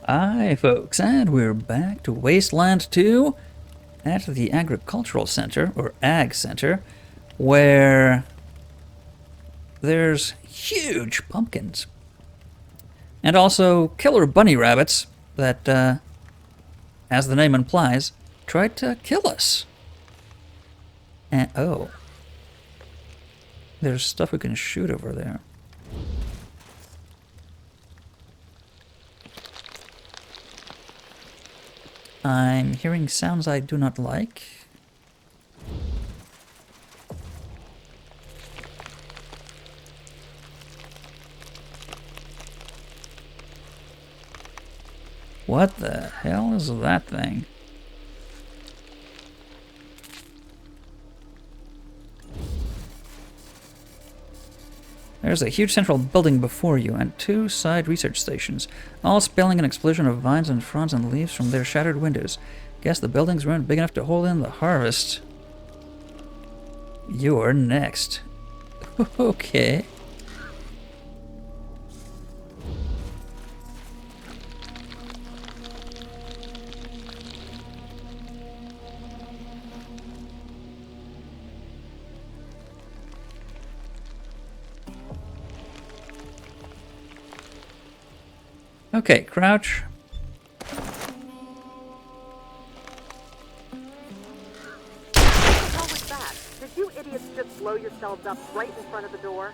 Hi folks, and we're back to Wasteland 2 at the Agricultural Center, or Ag Center, where there's huge pumpkins. And also killer bunny rabbits that, as the name implies, tried to kill us. And, oh. There's stuff we can shoot over there. I'm hearing sounds I do not like. What the hell is that thing? There's a huge central building before you and two side research stations, all spilling an explosion of vines and fronds and leaves from their shattered windows. Guess the buildings weren't big enough to hold in the harvest. You're next. Okay. Okay, crouch. What the hell was that? Did you idiots just blow yourselves up right in front of the door?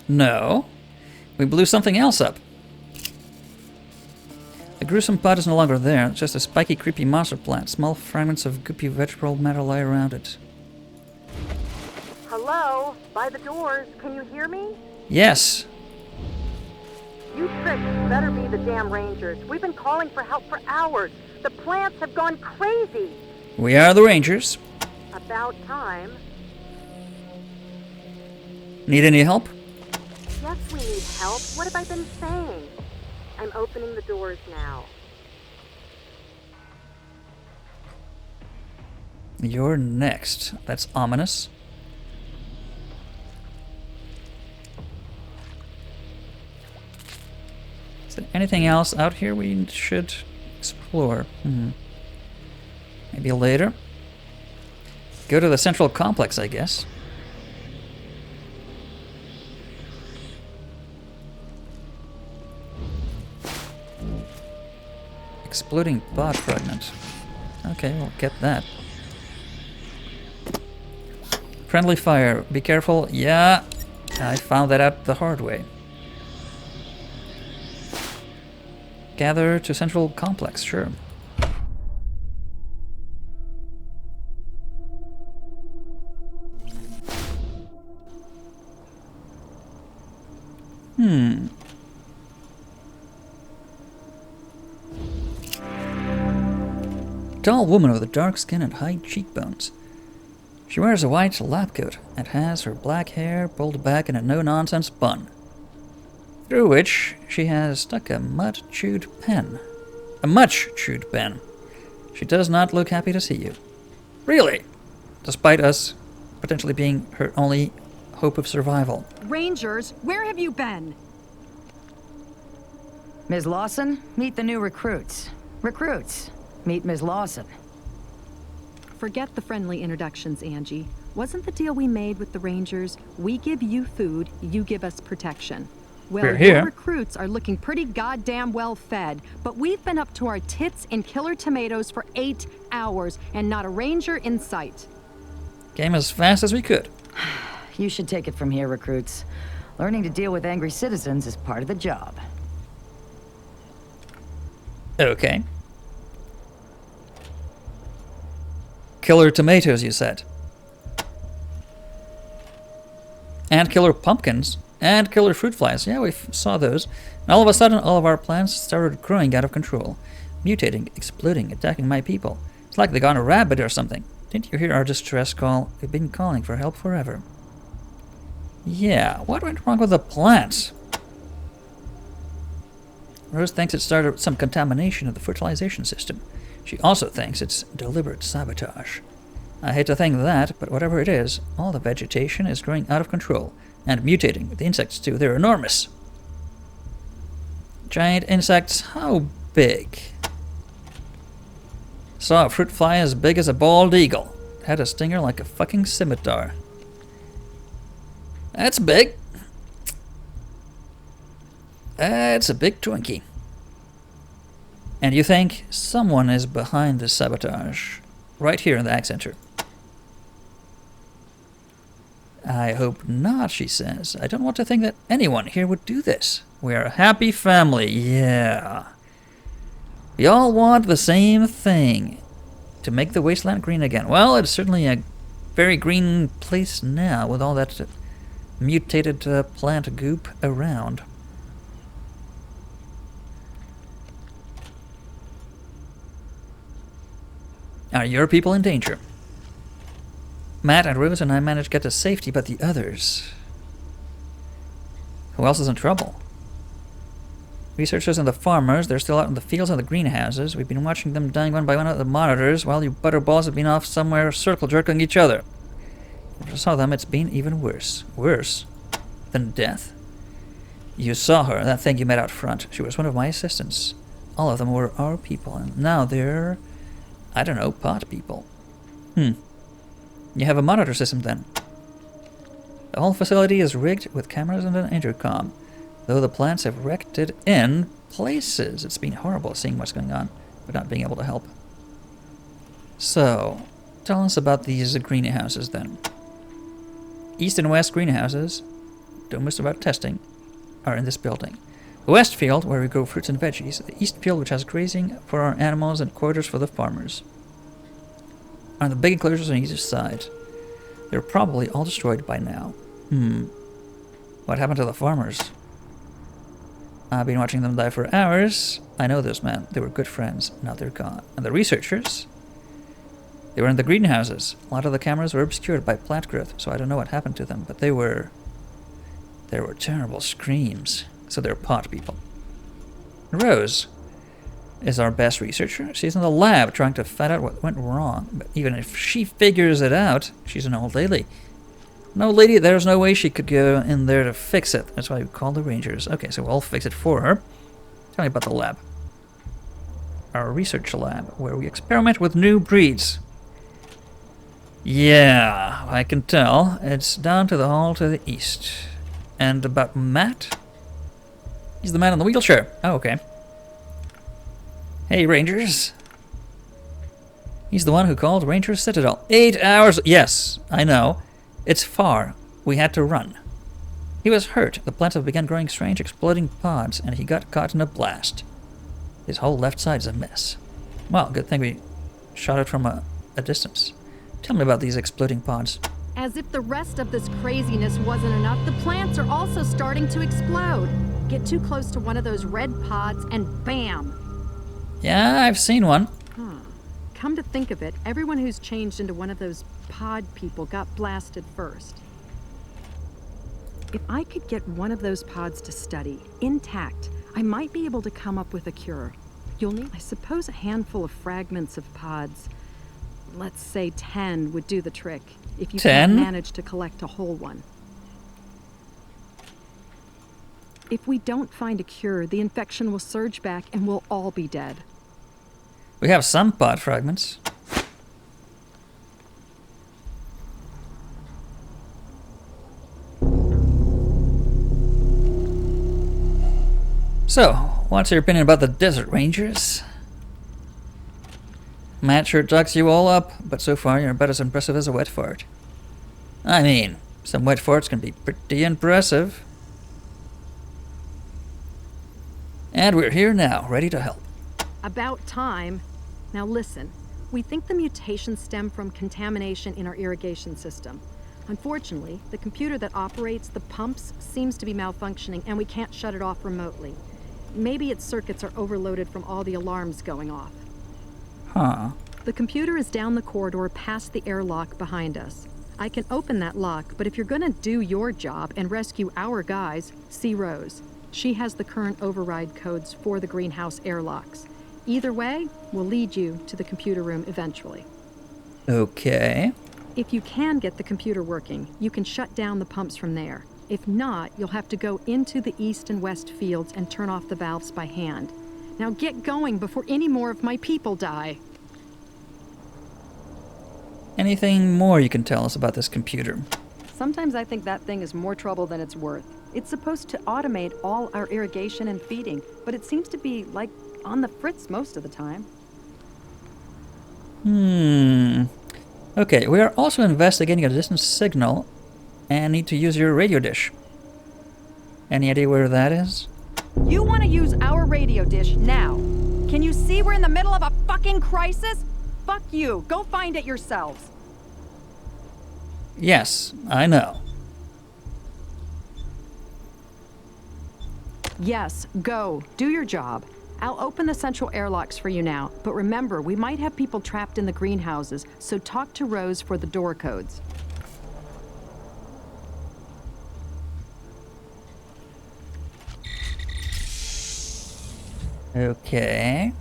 No. We blew something else up. The gruesome pot is no longer there. It's just a spiky, creepy monster plant. Small fragments of goopy vegetable matter lie around it. Hello? By the doors. Can you hear me? Yes. You tricks better be the damn Rangers. We've been calling for help for hours. The plants have gone crazy. We are the Rangers. About time. Need any help? Yes, we need help. What have I been saying? I'm opening the doors now. You're next. That's ominous. Is there anything else out here we should explore? Maybe later. Go to the central complex, I guess. Exploding pod fragment. Okay, we'll get that. Friendly fire. Be careful. Yeah, I found that out the hard way. Gather to central complex, sure. Tall woman with dark skin and high cheekbones. She wears a white lab coat and has her black hair pulled back in a no-nonsense bun, through which she has stuck a much-chewed pen. A much-chewed pen. She does not look happy to see you. Really? Despite us potentially being her only hope of survival. Rangers, where have you been? Ms. Lawson, meet the new recruits. Recruits, meet Ms. Lawson. Forget the friendly introductions, Angie. Wasn't the deal we made with the Rangers, we give you food, you give us protection? Well, We're here. your recruits are looking pretty goddamn well fed, but we've been up to our tits in killer tomatoes for 8 hours, and not a Ranger in sight. Came as fast as we could. You should take it from here, recruits. Learning to deal with angry citizens is part of the job. Okay. Killer tomatoes, you said. And killer pumpkins. And killer fruit flies. Yeah, we saw those. And all of a sudden, all of our plants started growing out of control. Mutating, exploding, attacking my people. It's like they got a rabbit or something. Didn't you hear our distress call? We've been calling for help forever. Yeah, what went wrong with the plants? Rose thinks it started with some contamination of the fertilization system. She also thinks it's deliberate sabotage. I hate to think that, but whatever it is, all the vegetation is growing out of control, and mutating. The insects too, they're enormous. Giant insects, how big. Saw a fruit fly as big as a bald eagle. Had a stinger like a fucking scimitar. That's big. That's a big Twinkie. And you think someone is behind this sabotage. Right here in the Ag Center. I hope not, she says. I don't want to think that anyone here would do this. We are a happy family, yeah. We all want the same thing. To make the wasteland green again. Well, it's certainly a very green place now with all that mutated plant goop around. Are your people in danger? Matt and Rose and I managed to get to safety, but the others... Who else is in trouble? Researchers and the farmers, they're still out in the fields and the greenhouses. We've been watching them dying one by one at the monitors, while you butterballs have been off somewhere circle-jerking each other. If I saw them, it's been even worse. Worse than death. You saw her, that thing you met out front. She was one of my assistants. All of them were our people, and now they're... I don't know, pot people. You have a monitor system then. The whole facility is rigged with cameras and an intercom. Though the plants have wrecked it in places. It's been horrible seeing what's going on, but not being able to help. So, tell us about these greenhouses then. East and west greenhouses, don't miss about testing, are in this building. The west field, where we grow fruits and veggies. The east field, which has grazing for our animals and quarters for the farmers. Are the big enclosures on either side. They're probably all destroyed by now. What happened to the farmers? I've been watching them die for hours. I know those men. They were good friends. Now they're gone. And the researchers? They were in the greenhouses. A lot of the cameras were obscured by plant growth, so I don't know what happened to them, but there were terrible screams. So they're pot people. Rose is our best researcher. She's in the lab trying to find out what went wrong. But even if she figures it out, she's an old lady. No lady, there's no way she could go in there to fix it. That's why we call the Rangers. Okay, so we'll fix it for her. Tell me about the lab. Our research lab, where we experiment with new breeds. Yeah, I can tell. It's down to the hall to the east. And about Matt? He's the man in the wheelchair. Oh, okay. Hey, Rangers. He's the one who called Ranger Citadel. 8 hours. Yes, I know. It's far. We had to run. He was hurt. The plants have begun growing strange, exploding pods, and he got caught in a blast. His whole left side's a mess. Well, good thing we shot it from a distance. Tell me about these exploding pods. As if the rest of this craziness wasn't enough, the plants are also starting to explode. Get too close to one of those red pods and bam! Yeah, I've seen one. Come to think of it, everyone who's changed into one of those pod people got blasted first. If I could get one of those pods to study, intact, I might be able to come up with a cure. You'll need, I suppose, a handful of fragments of pods. Let's say 10 would do the trick, if you can manage to collect a whole one. If we don't find a cure, the infection will surge back and we'll all be dead. We have some pod fragments. So, what's your opinion about the Desert Rangers? Matt sure talks you all up, but so far you're about as impressive as a wet fart. I mean, some wet farts can be pretty impressive. And we're here now, ready to help. About time. Now listen, we think the mutations stem from contamination in our irrigation system. Unfortunately, the computer that operates the pumps seems to be malfunctioning and we can't shut it off remotely. Maybe its circuits are overloaded from all the alarms going off. Huh. The computer is down the corridor past the airlock behind us. I can open that lock, but if you're gonna do your job and rescue our guys, see Rose. She has the current override codes for the greenhouse airlocks. Either way, we'll lead you to the computer room eventually. Okay. If you can get the computer working, you can shut down the pumps from there. If not, you'll have to go into the east and west fields and turn off the valves by hand. Now get going before any more of my people die. Anything more you can tell us about this computer? Sometimes I think that thing is more trouble than it's worth. It's supposed to automate all our irrigation and feeding, but it seems to be, like, on the fritz most of the time. Okay, we are also investigating a distant signal and need to use your radio dish. Any idea where that is? You want to use our radio dish now? Can you see we're in the middle of a fucking crisis? Fuck you. Go find it yourselves. Yes, I know. Yes, go. Do your job. I'll open the central airlocks for you now, but remember, we might have people trapped in the greenhouses, so talk to Rose for the door codes. Okay.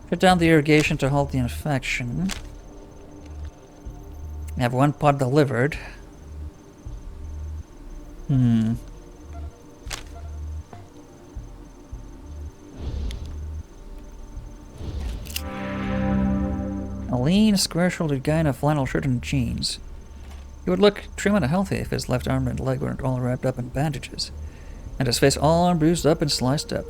Shut down the irrigation to halt the infection. Have one pod delivered. A lean, square-shouldered guy in a flannel shirt and jeans. He would look trim and healthy if his left arm and leg weren't all wrapped up in bandages, and his face all bruised up and sliced up.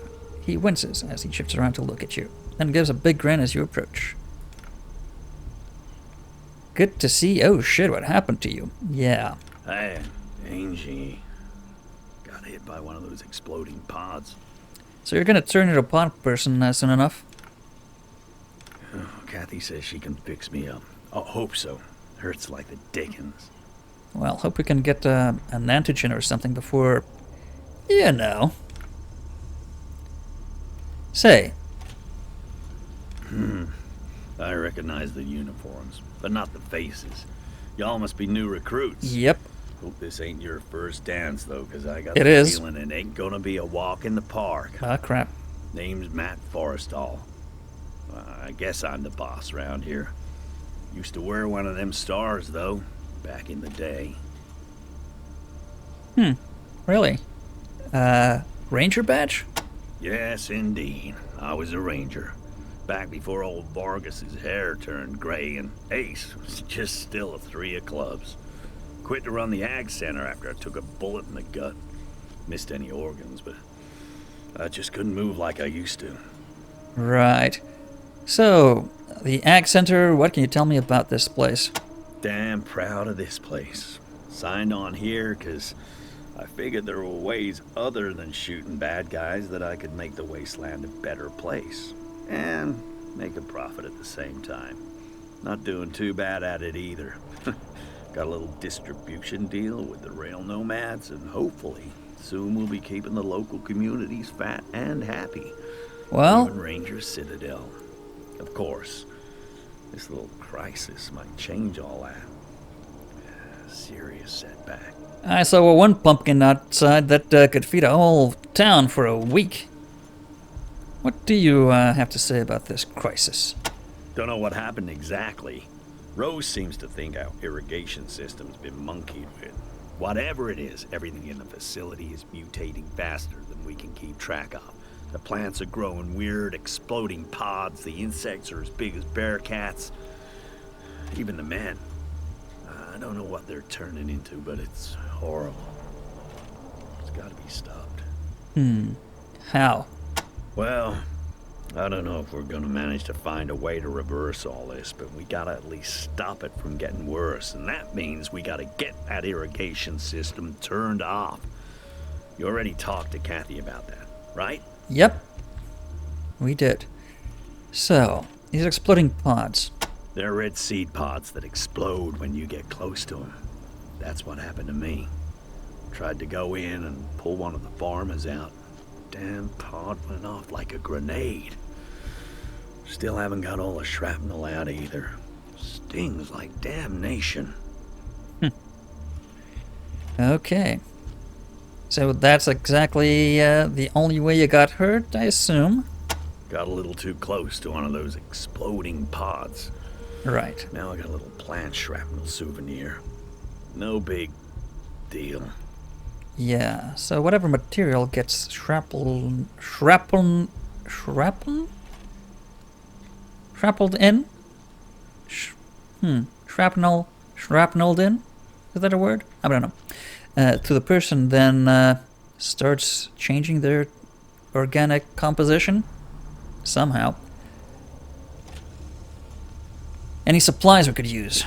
He winces as he shifts around to look at you, then gives a big grin as you approach. Good to see. Oh shit, what happened to you? Yeah. Hey, Angie. Got hit by one of those exploding pods. So you're gonna turn into a pod person soon enough? Oh, Kathy says she can fix me up. I hope so. Hurts like the dickens. Well, hope we can get an antigen or something before... You know. Say. I recognize the uniforms, but not the faces. Y'all must be new recruits. Yep. Hope this ain't your first dance, though, because I got It the is. feeling it ain't gonna be a walk in the park. Ah, crap. Name's Matt Forrestall. I guess I'm the boss around here. Used to wear one of them stars, though, back in the day. Really? Ranger badge? Yes, indeed. I was a ranger. Back before old Vargas's hair turned gray and Ace was just still a 3 of clubs. Quit to run the ag center after I took a bullet in the gut. Missed any organs, but I just couldn't move like I used to. Right. So, the Ag Center, what can you tell me about this place? Damn proud of this place. Signed on here because I figured there were ways other than shooting bad guys that I could make the Wasteland a better place. And make a profit at the same time. Not doing too bad at it either. Got a little distribution deal with the rail nomads, and hopefully soon we'll be keeping the local communities fat and happy. Well, Even Ranger Citadel. Of course, this little crisis might change all that. Serious setback. I saw one pumpkin outside that could feed a whole town for a week. What do you have to say about this crisis? Don't know what happened exactly. Rose seems to think our irrigation system's been monkeyed with. Whatever it is, everything in the facility is mutating faster than we can keep track of. The plants are growing weird, exploding pods. The insects are as big as bear cats. Even the men. I don't know what they're turning into, but it's horrible. It's gotta be stopped. How? Well, I don't know if we're gonna manage to find a way to reverse all this, but we gotta at least stop it from getting worse, and that means we gotta get that irrigation system turned off. You already talked to Kathy about that, right? Yep. We did. So, these exploding pods. They're red seed pods that explode when you get close to them. That's what happened to me. Tried to go in and pull one of the farmers out. Damn pod went off like a grenade. Still haven't got all the shrapnel out either. Stings like damnation. Okay. So that's exactly the only way you got hurt, I assume? Got a little too close to one of those exploding pods. Right. Now I got a little plant shrapnel souvenir. No big deal. Yeah, so whatever material gets shrapnelled in? Shrapnelled in? Is that a word? I don't know. To the person then starts changing their organic composition somehow. Any supplies we could use?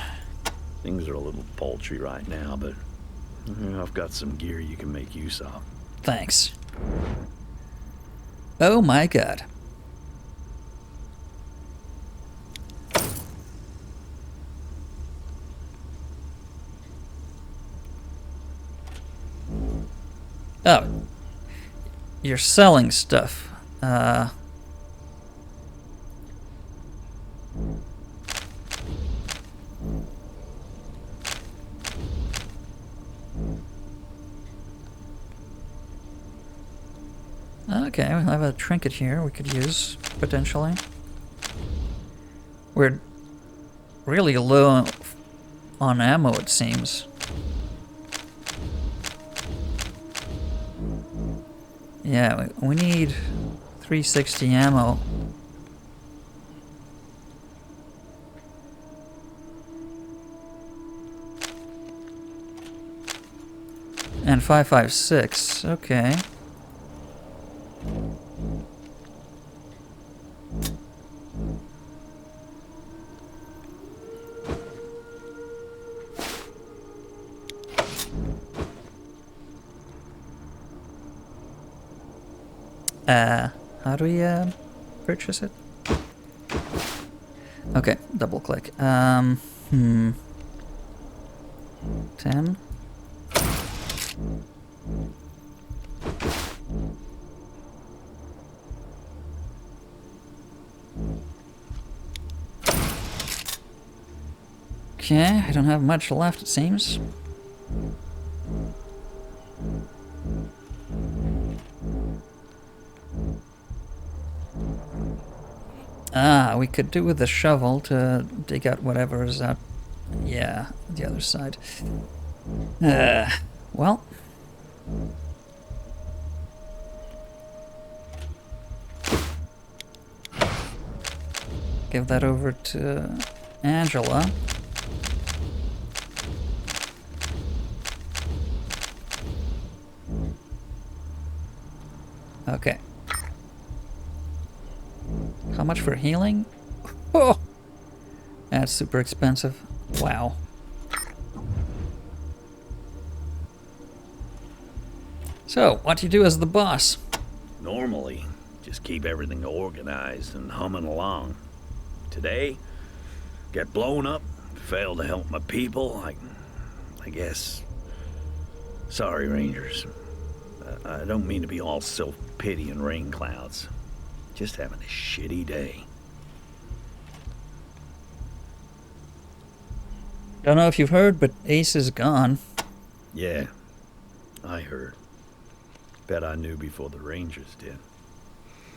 Things are a little paltry right now, but I've got some gear you can make use of. Thanks. Oh my god. Oh. You're selling stuff. Okay, we have a trinket here we could use, potentially. We're really low on ammo, it seems. Yeah, we need 360 ammo. And 5.56, okay. How do we, purchase it? Okay, double click. 10. Okay, I don't have much left, it seems. Ah, we could do with the shovel to dig out whatever is out. Yeah, the other side. Well. Give that over to Angela. Okay. How much for healing? Oh! That's super expensive. Wow. So, what do you do as the boss? Normally, just keep everything organized and humming along. Today, get blown up, fail to help my people, I guess. Sorry, Rangers. I don't mean to be all self-pity and rain clouds. Just having a shitty day. Don't know if you've heard, but Ace is gone. Yeah, I heard. Bet I knew before the Rangers did.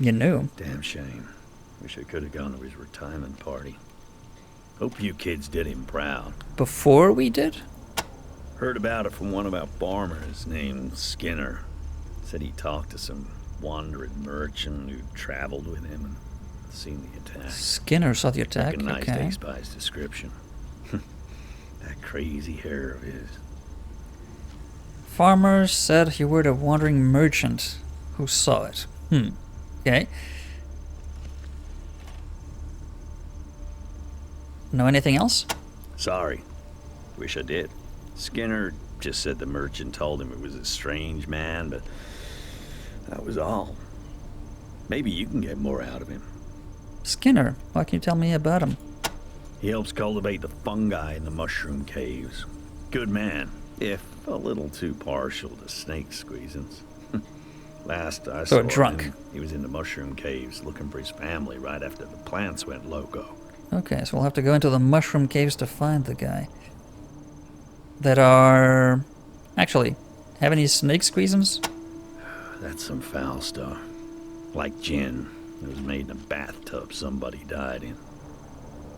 You knew. Damn shame. Wish I could have gone to his retirement party. Hope you kids did him proud. Before we did? Heard about it from one of our farmers named Skinner. Said he talked to some wandering merchant who traveled with him and seen the attack. Skinner saw the attack, Recognized okay. Ace by his description. That crazy hair of his. Farmer said he were the wandering merchant who saw it. Okay. Know anything else? Sorry. Wish I did. Skinner just said the merchant told him it was a strange man, but that was all. Maybe you can get more out of him. Skinner, what can you tell me about him? He helps cultivate the fungi in the mushroom caves. Good man, if a little too partial to snake squeezings. Last I saw drunk. him, he was in the mushroom caves looking for his family right after the plants went loco. Okay, so we'll have to go into the mushroom caves to find the guy. That are... Actually, Have any snake squeezins? That's some foul stuff. Like gin. It was made in a bathtub somebody died in.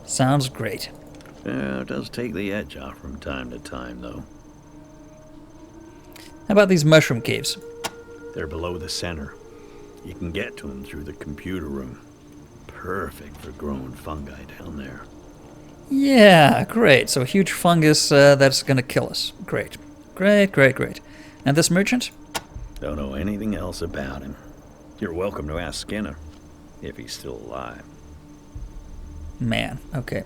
Sounds great. Yeah, it does take the edge off from time to time, though. How about these mushroom caves? They're below the center. You can get to them through the computer room. Perfect for growing fungi down there. Yeah, great. So huge fungus that's gonna kill us. Great. Great, great, great. And this merchant? Don't know anything else about him. You're welcome to ask Skinner, if he's still alive. Man, okay.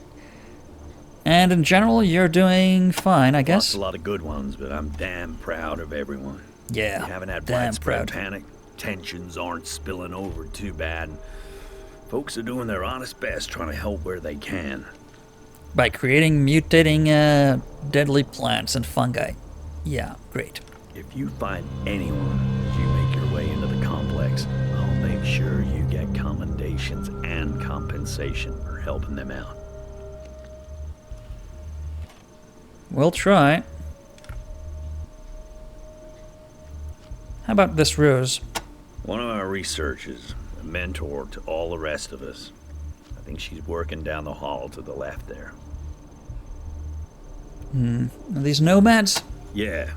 And in general, you're doing fine, I guess? Lost a lot of good ones, but I'm damn proud of everyone. Yeah, We haven't had damn widespread proud. panic. Tensions aren't spilling over too bad. Folks are doing their honest best trying to help where they can. By creating mutating deadly plants and fungi. Yeah, great. If you find anyone as you make your way into the complex, I'll make sure you get commendations and compensation for helping them out. We'll try. How about this rose? One of our researchers, a mentor to all the rest of us. I think she's working down the hall to the left there. Are these nomads? Yeah.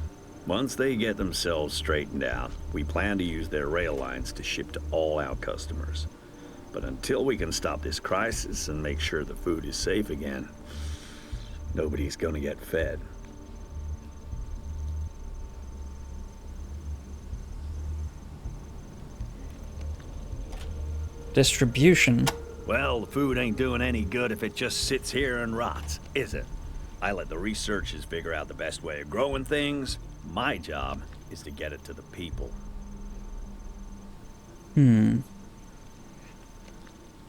Once they get themselves straightened out, we plan to use their rail lines to ship to all our customers. But until we can stop this crisis and make sure the food is safe again, nobody's gonna get fed. Distribution. Well, the food ain't doing any good if it just sits here and rots, is it? I let the researchers figure out the best way of growing things. My job is to get it to the people.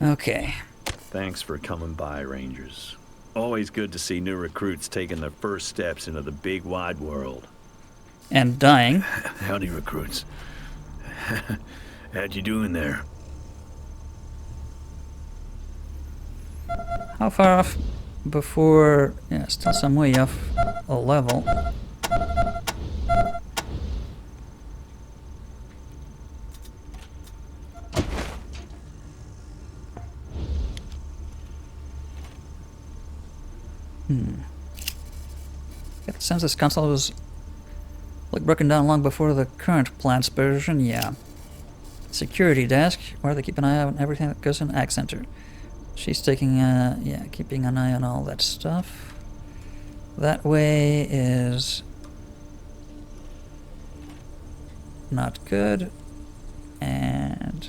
Okay. Thanks for coming by, Rangers. Always good to see new recruits taking their first steps into the big wide world. And dying. Howdy, recruits. How'd you doing there? How far off before... Yeah, still some way off a level. Get the sense this console was like broken down long before the current plant's version. Yeah. Security desk, where they keep an eye on everything that goes in Ag Center. She's taking, yeah, keeping an eye on all that stuff. That way is not good. And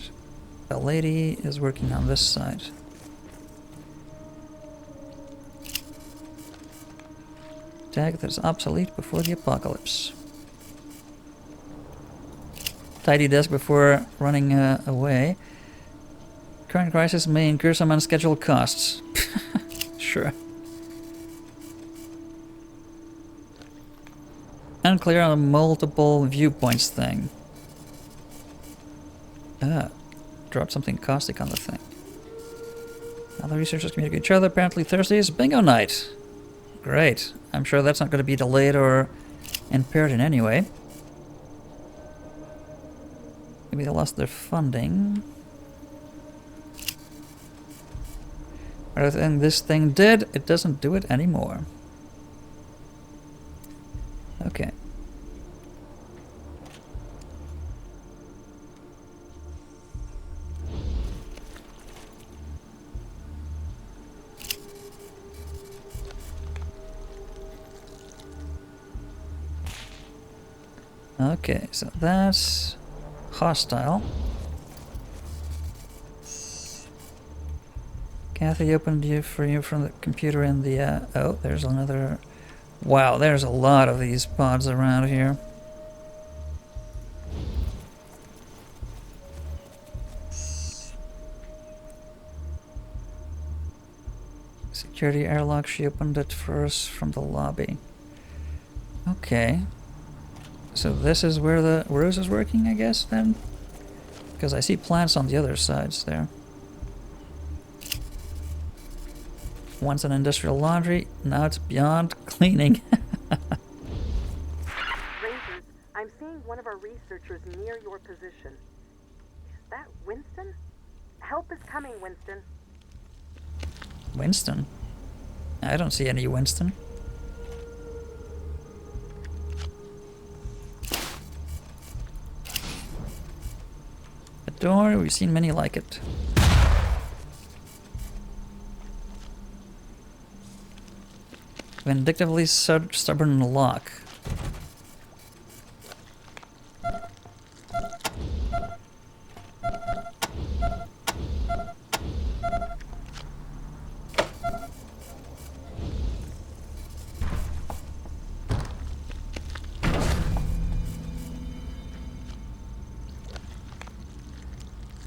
the lady is working on this side. Tag that is obsolete before the apocalypse. Tidy desk before running away. Current crisis may incur some unscheduled costs. Sure. Unclear on the multiple viewpoints thing. Dropped something caustic on the thing. Now the researchers communicate with each other. Apparently Thursday is bingo night. Great. I'm sure that's not going to be delayed or impaired in any way. Maybe they lost their funding. But I think this thing did. It doesn't do it anymore. Okay. Okay, so that's hostile. Kathy opened you for you from the computer in the, oh, there's another... Wow, there's a lot of these pods around here. Security airlock, she opened it first from the lobby. Okay. So this is where the Rose is working, I guess, then? Because I see plants on the other sides there. Once an industrial laundry, now it's beyond cleaning. Rangers, I'm archers near your position. Is that Winston? Help is coming, Winston. Winston? I don't see any Winston. A door, we've seen many like it. Vindictively stubborn lock.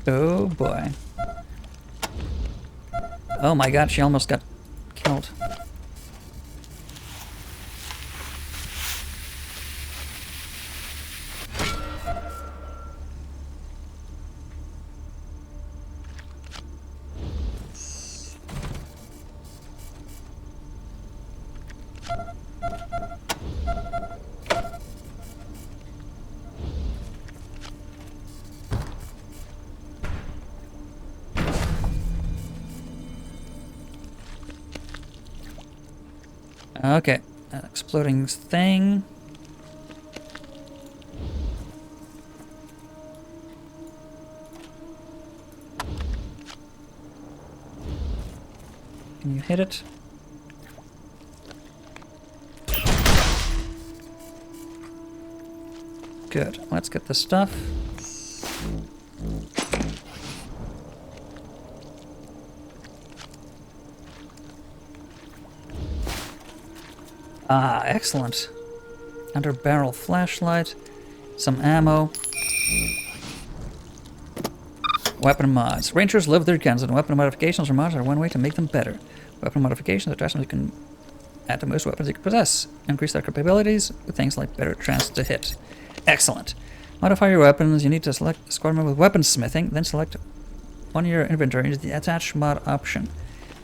Oh boy. Oh my god, she almost got killed. Okay, exploding thing. Can you hit it? Good. Let's get the stuff. Ah, excellent. Under barrel flashlight, some ammo. Weapon mods. Rangers love their guns, and weapon modifications or mods are one way to make them better. Weapon modifications are attachments you can add to most weapons you can possess. Increase their capabilities with things like better chance to hit. Excellent. Modify your weapons. You need to select a squad member with weaponsmithing, then select one in your inventory is the attach mod option.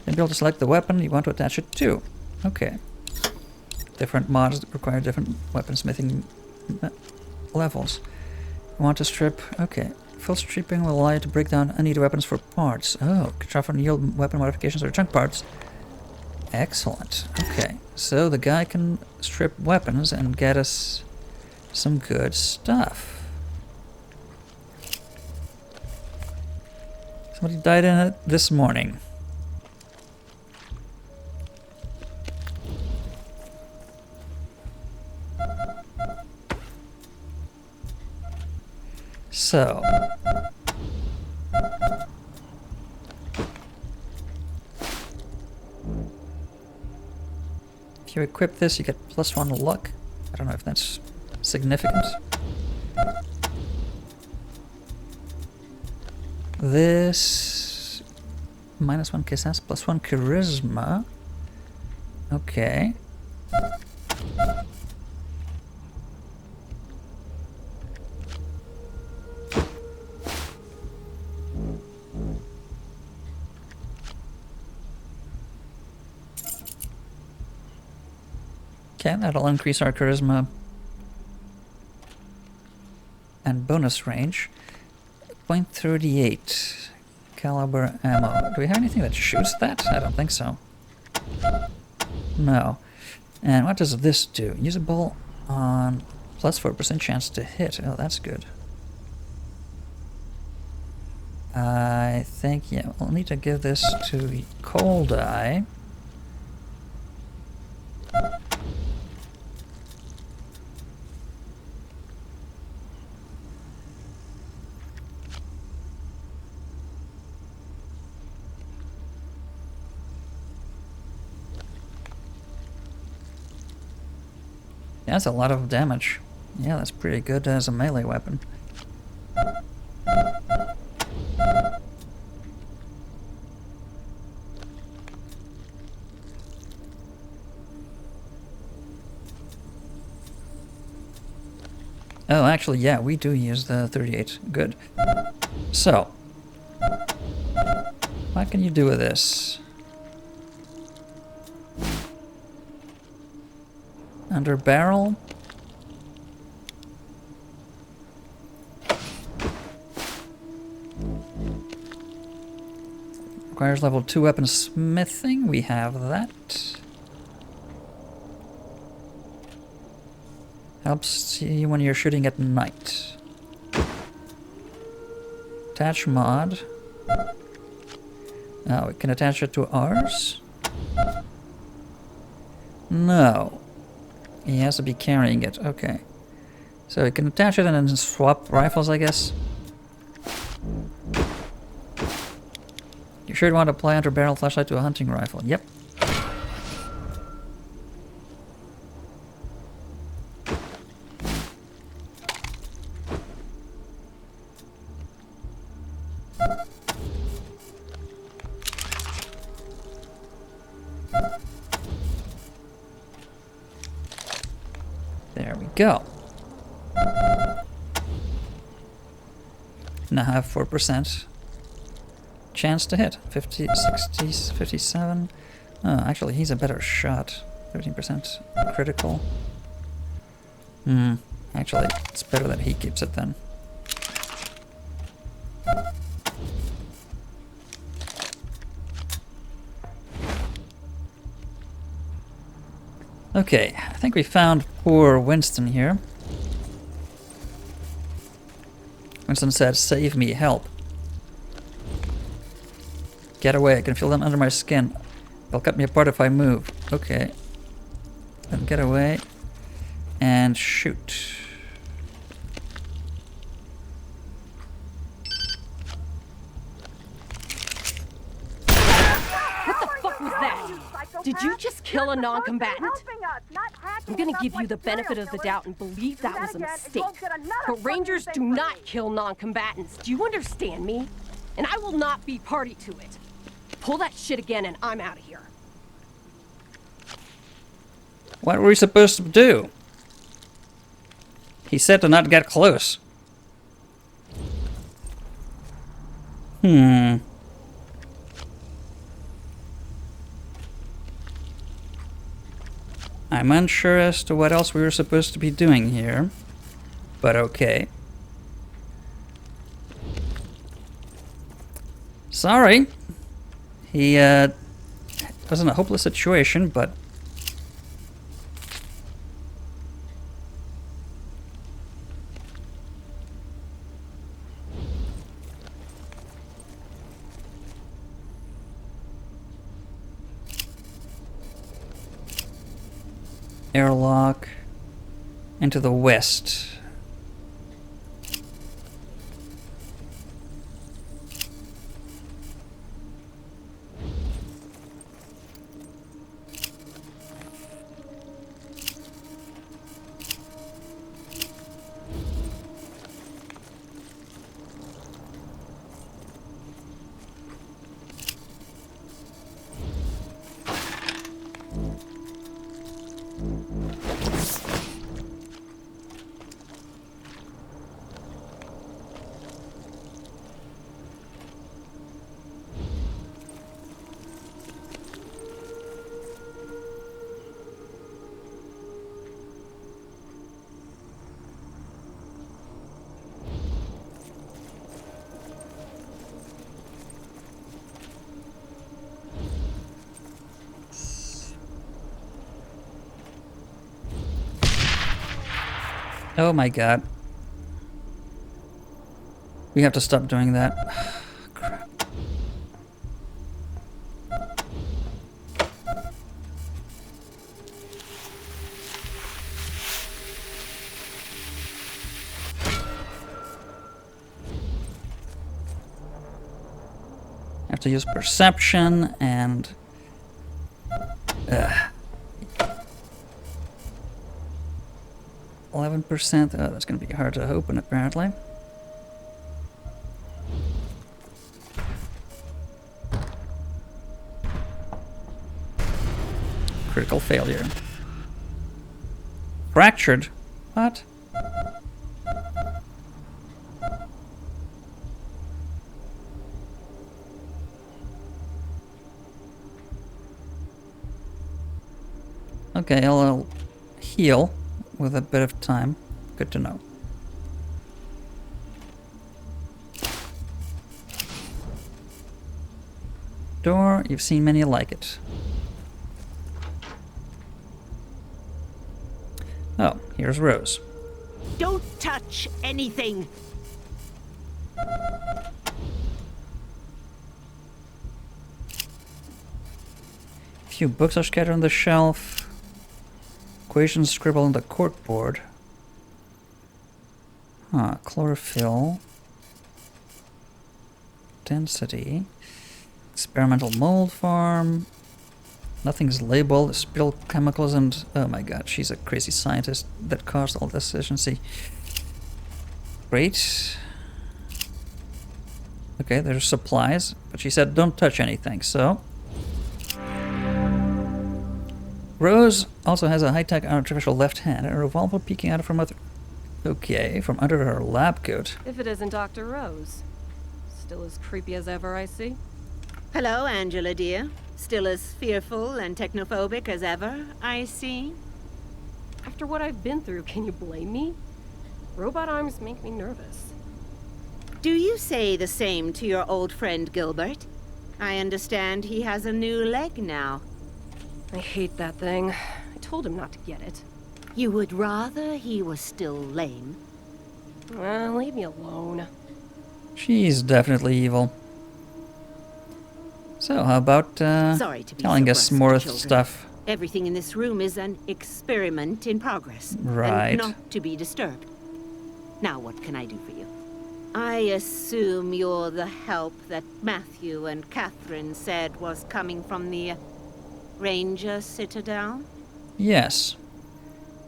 Then be able to select the weapon you want to attach it to. Okay. Different mods require different weaponsmithing levels. You want to strip? Okay. Full stripping will allow you to break down unneeded weapons for parts. Oh, control and yield weapon modifications or chunk parts. Excellent. Okay, so the guy can strip weapons and get us some good stuff. Somebody died in it this morning. So, if you equip this, you get +1 luck. I don't know if that's significant. This -1 kisses, +1 charisma. Okay. Okay, that'll increase our charisma and bonus range. .38 caliber ammo. Do we have anything that shoots that? I don't think so. No. And what does this do? Usable on +4% chance to hit. Oh, that's good. I think, yeah, we'll need to give this to Cold Eye. That's a lot of damage. Yeah, that's pretty good as a melee weapon. Oh, actually, yeah, we do use the 38. Good. So, what can you do with this? Under barrel. Requires level 2 weapon smithing. We have that. Helps see when you're shooting at night. Attach mod. Oh, we can attach it to ours? No. He has to be carrying it. Okay. So we can attach it and then swap rifles, I guess. You should want to apply under barrel flashlight to a hunting rifle. Yep. There we go. Now have 4% chance to hit. 50, 60, 57. Oh, actually, he's a better shot. 13% critical. Actually, it's better that he keeps it then. Okay, I think we found poor Winston here. Winston said, "Save me, help. Get away, I can feel them under my skin. They'll cut me apart if I move." Okay. Then get away. And shoot. What the fuck was that? Did you just kill a non-combatant? I'm gonna give you the benefit of the doubt and believe that was a mistake. But Rangers do not kill non-combatants. Do you understand me? And I will not be party to it. Pull that shit again and I'm out of here. What were we supposed to do? He said to not get close. I'm unsure as to what else we were supposed to be doing here, but okay. Sorry. He was in a hopeless situation, but airlock into the west. Oh my god. We have to stop doing that. Crap. Have to use perception and 11%. Oh, that's going to be hard to open, apparently. Critical failure. Fractured? What? Okay, I'll heal with a bit of time. Good to know. door. You've seen many like it. Oh, here's Rose. Don't touch anything! A few books are scattered on the shelf. Equations scribbled on the corkboard. Huh, chlorophyll. Density. Experimental mold farm. Nothing's labeled. Spill chemicals and... Oh my god, she's a crazy scientist that caused all this efficiency. Great. Okay, there's supplies, but she said don't touch anything, so... Rose also has a high-tech artificial left hand and a revolver peeking out from under... Okay, from under her lab coat. If it isn't Dr. Rose. Still as creepy as ever, I see. Hello, Angela dear. Still as fearful and technophobic as ever, I see. After what I've been through, can you blame me? Robot arms make me nervous. Do you say the same to your old friend Gilbert? I understand he has a new leg now. I hate that thing. I told him not to get it. You would rather he was still lame? Well, leave me alone. She's definitely evil. So, how about Sorry to be telling so us brusque, more children. stuff? Everything in this room is an experiment in progress. Right. And not to be disturbed. Now what can I do for you? I assume you're the help that Matthew and Catherine said was coming from the Ranger Citadel? Yes.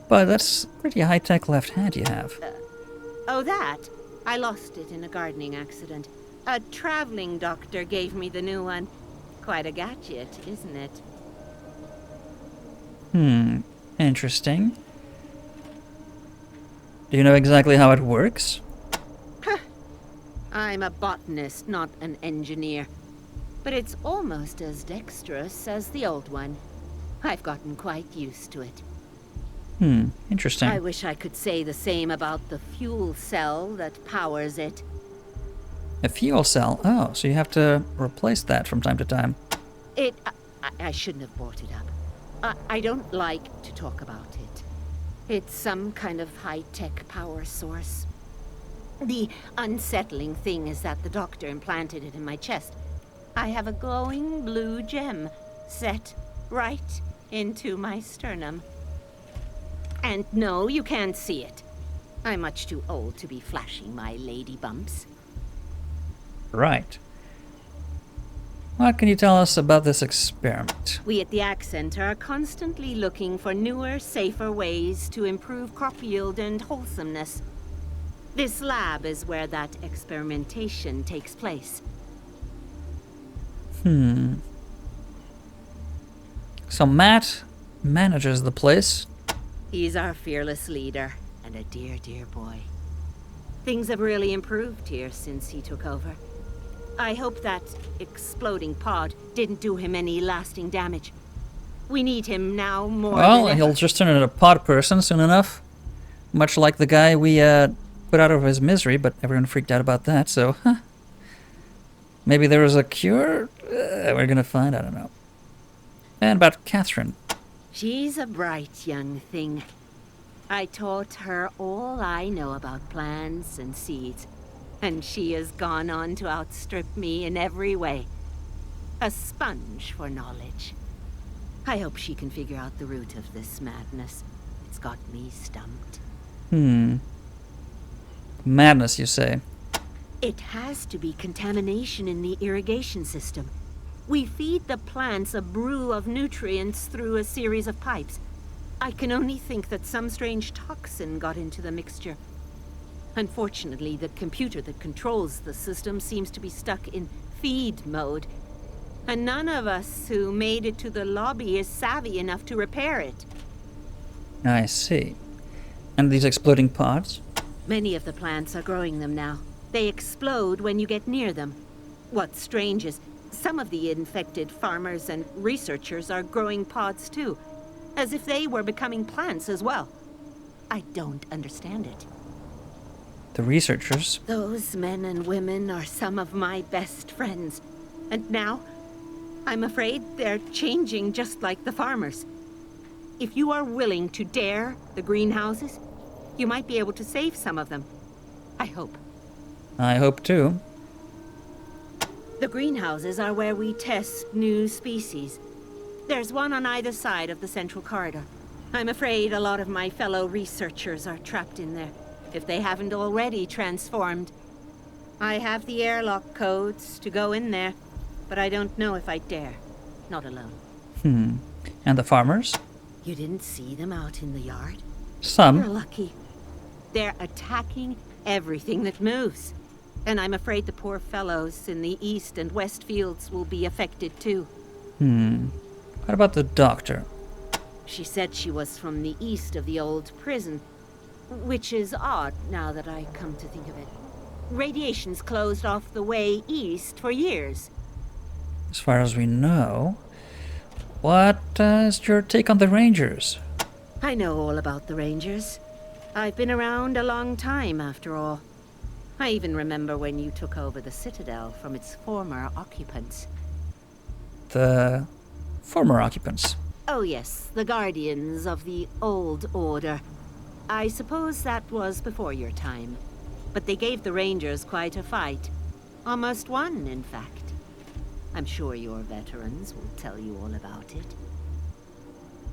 But that's pretty high-tech left hand you have. Oh, that? I lost it in a gardening accident. A traveling doctor gave me the new one. Quite a gadget, isn't it? Interesting. Do you know exactly how it works? I'm a botanist, not an engineer. But it's almost as dexterous as the old one. I've gotten quite used to it. Interesting. I wish I could say the same about the fuel cell that powers it. A fuel cell? Oh, so you have to replace that from time to time. I shouldn't have brought it up. I don't like to talk about it. It's some kind of high-tech power source. The unsettling thing is that the doctor implanted it in my chest. I have a glowing blue gem set right into my sternum. And no, you can't see it. I'm much too old to be flashing my lady bumps. Right. What can you tell us about this experiment? We at the Ag Center are constantly looking for newer, safer ways to improve crop yield and wholesomeness. This lab is where that experimentation takes place. So Matt manages the place. He's our fearless leader, and a dear, dear boy. Things have really improved here since he took over. I hope that exploding pod didn't do him any lasting damage. We need him now more Well, than he'll ever. just turn into a pod person soon enough. Much like the guy we put out of his misery, but everyone freaked out about that, so... Maybe there was a cure? We're gonna find, I don't know. And about Catherine. She's a bright young thing. I taught her all I know about plants and seeds, and she has gone on to outstrip me in every way. A sponge for knowledge. I hope she can figure out the root of this madness. It's got me stumped. Madness, you say? It has to be contamination in the irrigation system. We feed the plants a brew of nutrients through a series of pipes. I can only think that some strange toxin got into the mixture. Unfortunately, the computer that controls the system seems to be stuck in feed mode. And none of us who made it to the lobby is savvy enough to repair it. I see. And these exploding pods? Many of the plants are growing them now. They explode when you get near them. What's strange is some of the infected farmers and researchers are growing pods too, as if they were becoming plants as well. I don't understand it. The researchers? Those men and women are some of my best friends. And now, I'm afraid they're changing just like the farmers. If you are willing to dare the greenhouses, you might be able to save some of them. I hope. I hope too. The greenhouses are where we test new species. There's one on either side of the central corridor. I'm afraid a lot of my fellow researchers are trapped in there, if they haven't already transformed. I have the airlock codes to go in there, but I don't know if I dare. Not alone. And the farmers? You didn't see them out in the yard? You're Some. lucky. They're attacking everything that moves. And I'm afraid the poor fellows in the east and west fields will be affected too. What about the doctor? She said she was from the east of the old prison, which is odd now that I come to think of it. Radiation's closed off the way east for years. As far as we know. What is your take on the Rangers? I know all about the Rangers. I've been around a long time, after all. I even remember when you took over the Citadel from its former occupants. The former occupants. Oh yes, the Guardians of the Old Order. I suppose that was before your time. But they gave the Rangers quite a fight. Almost won, in fact. I'm sure your veterans will tell you all about it.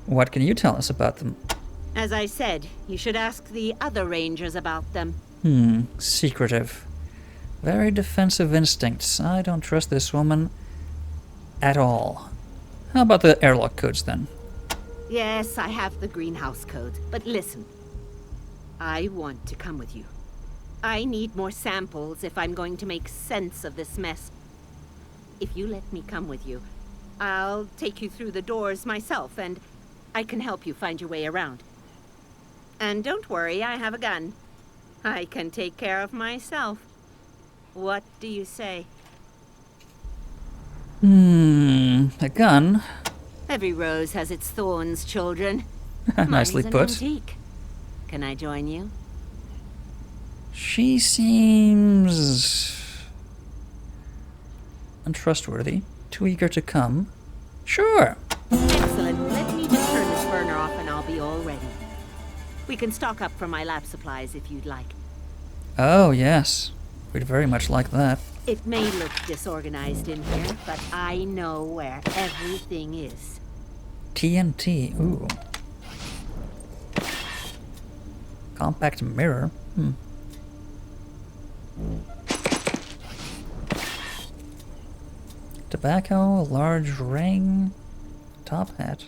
What can you tell us about them? As I said, you should ask the other Rangers about them. Secretive. Very defensive instincts. I don't trust this woman at all. How about the airlock codes then? Yes, I have the greenhouse code. But listen, I want to come with you. I need more samples if I'm going to make sense of this mess. If you let me come with you, I'll take you through the doors myself, and I can help you find your way around. And don't worry, I have a gun. I can take care of myself. What do you say? A gun? Every rose has its thorns, children. Nicely Mine's an put. antique. Can I join you? She seems untrustworthy. Too eager to come. Sure. Excellent. Let me just turn this burner off and I'll be all ready. We can stock up for my lab supplies if you'd like. Oh, yes. We'd very much like that. It may look disorganized in here, but I know where everything is. TNT. Ooh. Compact mirror. Tobacco, a large ring, top hat,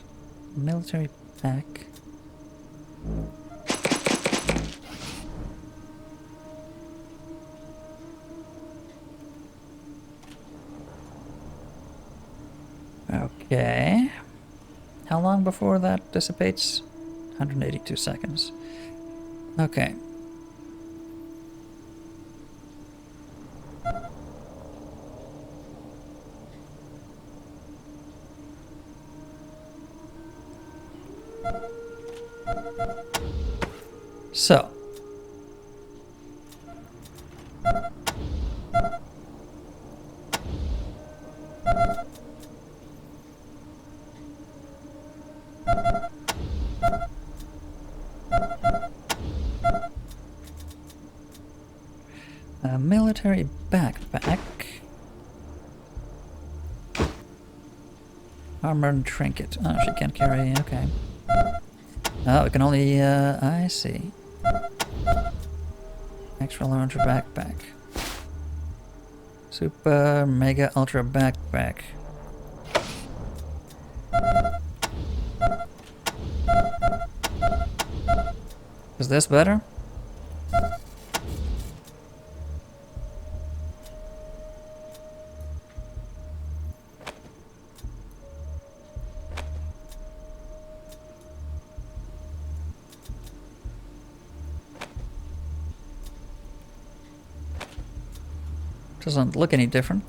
military pack. Okay. How long before that dissipates? 182 seconds. Okay. So. A military backpack. Armored trinket. Oh, she can't carry, okay. Oh, it can only, I see. Extra large backpack. Super, mega, ultra backpack. Is this better? Doesn't look any different.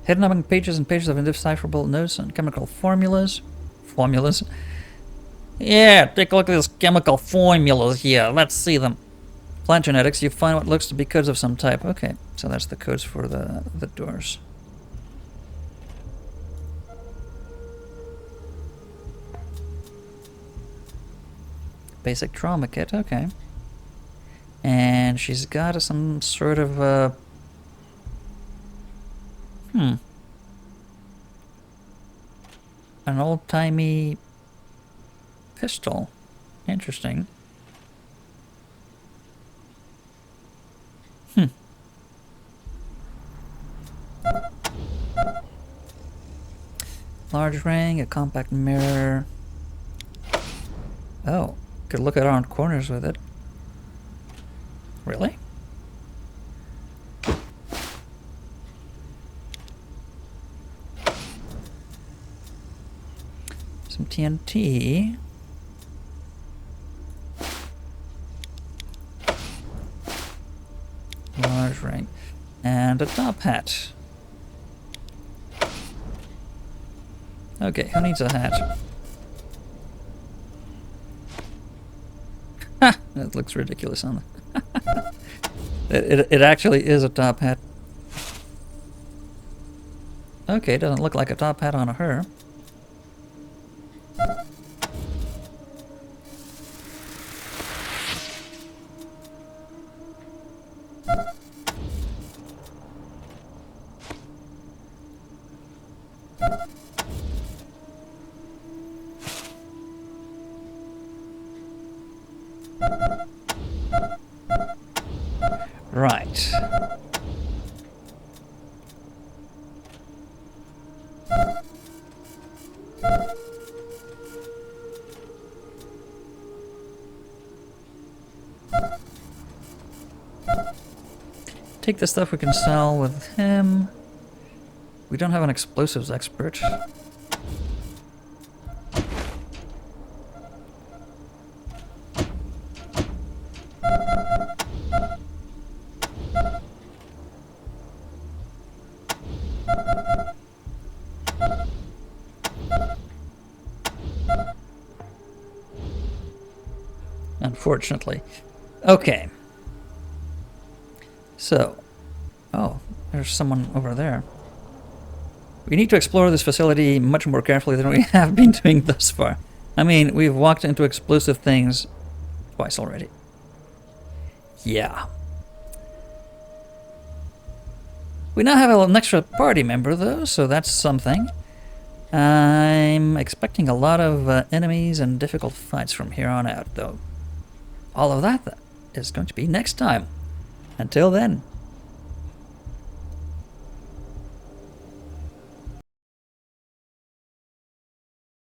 Hidden among pages and pages of indecipherable notes and chemical formulas. Yeah, take a look at these chemical formulas here. Let's see them. Plant genetics, you find what looks to be codes of some type. Okay, so that's the codes for the doors. Basic trauma kit, okay. And she's got some sort of an old-timey pistol. Interesting. Large ring, a compact mirror. Oh, could look around corners with it. Really? Some TNT. Large ring. And a top hat. Okay, who needs a hat? Ha! That looks ridiculous on the... it actually is a top hat. Okay, doesn't look like a top hat on her. Right. Take the stuff we can sell with him. We don't have an explosives expert. Unfortunately. Okay. So, oh, there's someone over there. We need to explore this facility much more carefully than we have been doing thus far. I mean, we've walked into explosive things twice already. Yeah. We now have an extra party member, though, so that's something. I'm expecting a lot of enemies and difficult fights from here on out, though. All of that is going to be next time. Until then.